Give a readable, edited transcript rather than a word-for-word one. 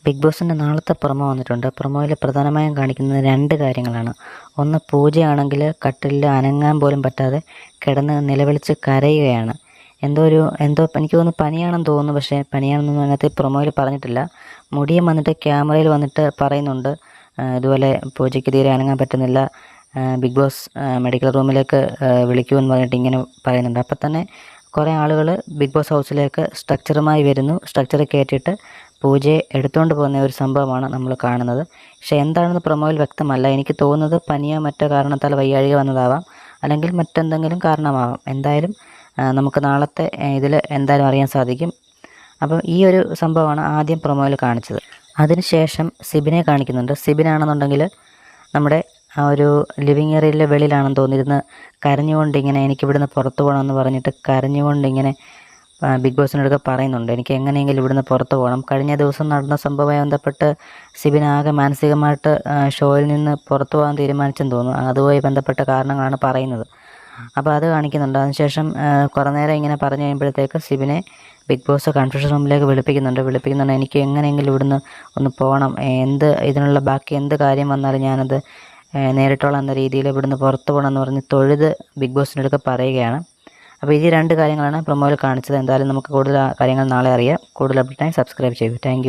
Big ബോസിൻ്റെ നാളത്തെ promo വന്നിട്ടുണ്ട്. പ്രൊമോയിൽ പ്രധാനമായും കാണിക്കുന്നത് 2 കാര്യങ്ങളാണ്. ഒന്ന്, പൂജയാണെങ്കിൽ കട്ടിലിൽ അനങ്ങാൻ പോലും പറ്റാതെ കിടന്ന് നിലവിളിച്ച് കരയുകയാണ്. എന്തോ എനിക്ക് തോന്നുന്നു പനിയാണെന്ന് തോന്നുന്നു. പക്ഷേ പനിയാണെന്നൊന്നും അതിനകത്ത് പ്രൊമോയിൽ പറഞ്ഞിട്ടില്ല. മുടിയൻ വന്നിട്ട് ക്യാമറയിൽ വന്നിട്ട് പറയുന്നുണ്ട്, ഇതുപോലെ പൂജയ്ക്ക് തീരെ അനങ്ങാൻ പറ്റുന്നില്ല, ബിഗ് ബോസ് മെഡിക്കൽ റൂമിലേക്ക് വിളിക്കുമെന്ന് പറഞ്ഞിട്ട് ഇങ്ങനെ പറയുന്നുണ്ട്. അപ്പം തന്നെ കുറേ ആളുകൾ ബിഗ് ബോസ് ഹൗസിലേക്ക് സ്ട്രക്ചറുമായി വരുന്നു. സ്ട്രക്ചർ കയറ്റിയിട്ട് പൂജയെ എടുത്തുകൊണ്ട് പോകുന്ന ഒരു സംഭവമാണ് നമ്മൾ കാണുന്നത്. പക്ഷേ എന്താണെന്ന് പ്രൊമോയിൽ വ്യക്തമല്ല. എനിക്ക് തോന്നുന്നത് പനിയോ മറ്റോ കാരണത്താൽ വയ്യാഴിക വന്നതാവാം, അല്ലെങ്കിൽ മറ്റെന്തെങ്കിലും കാരണമാവാം. എന്തായാലും നമുക്ക് നാളത്തെ ഇതിൽ എന്തായാലും അറിയാൻ സാധിക്കും. അപ്പം ഈ ഒരു സംഭവമാണ് ആദ്യം പ്രൊമോയിൽ കാണിച്ചത്. അതിനുശേഷം സിബിനെ കാണിക്കുന്നുണ്ട്. സിബിനാണെന്നുണ്ടെങ്കിൽ നമ്മുടെ ആ ഒരു ലിവിങ് ഏരിയയിലെ വെളിയിലാണെന്ന് തോന്നിയിരുന്ന് കരഞ്ഞുകൊണ്ടിങ്ങനെ എനിക്കിവിടുന്ന് പുറത്ത് പോകണമെന്ന് പറഞ്ഞിട്ട് കരഞ്ഞുകൊണ്ടിങ്ങനെ ബിഗ് ബോസിനോടൊക്കെ പറയുന്നുണ്ട്, എനിക്ക് എങ്ങനെയെങ്കിലും ഇവിടുന്ന് പുറത്ത് പോകണം. കഴിഞ്ഞ ദിവസം നടന്ന സംഭവവുമായി ബന്ധപ്പെട്ട് സിബിനാകെ മാനസികമായിട്ട് ഷോയിൽ നിന്ന് പുറത്തു പോകാൻ തീരുമാനിച്ചെന്ന് തോന്നുന്നു. അതുമായി ബന്ധപ്പെട്ട കാരണങ്ങളാണ് പറയുന്നത്. അപ്പോൾ അത് കാണിക്കുന്നുണ്ട്. അതിനുശേഷം കുറേ നേരം ഇങ്ങനെ പറഞ്ഞു കഴിയുമ്പോഴത്തേക്ക് സിബിനെ ബിഗ് ബോസ് കൺഫ്യൂഷൻ റൂമിലേക്ക് വിളിപ്പിക്കുന്നുണ്ട് എനിക്ക് എങ്ങനെയെങ്കിലും ഇവിടുന്ന് ഒന്ന് പോകണം, ഇതിനുള്ള ബാക്കി എന്ത് കാര്യം വന്നാലും ഞാനത് നേരിട്ടോളാം എന്ന രീതിയിൽ ഇവിടുന്ന് പുറത്ത് പോകണമെന്ന് പറഞ്ഞ് തൊഴുത് ബിഗ് ബോസിനടുക്കെ പറയുകയാണ്. അപ്പോൾ ഈ 2 കാര്യങ്ങളാണ് പ്രൊമോയിൽ കാണിച്ചത്. എന്തായാലും നമുക്ക് കൂടുതൽ കാര്യങ്ങൾ നാളെ അറിയാം. കൂടുതൽ അപ്ഡേറ്റിനായി സബ്സ്ക്രൈബ് ചെയ്യൂ. താങ്ക്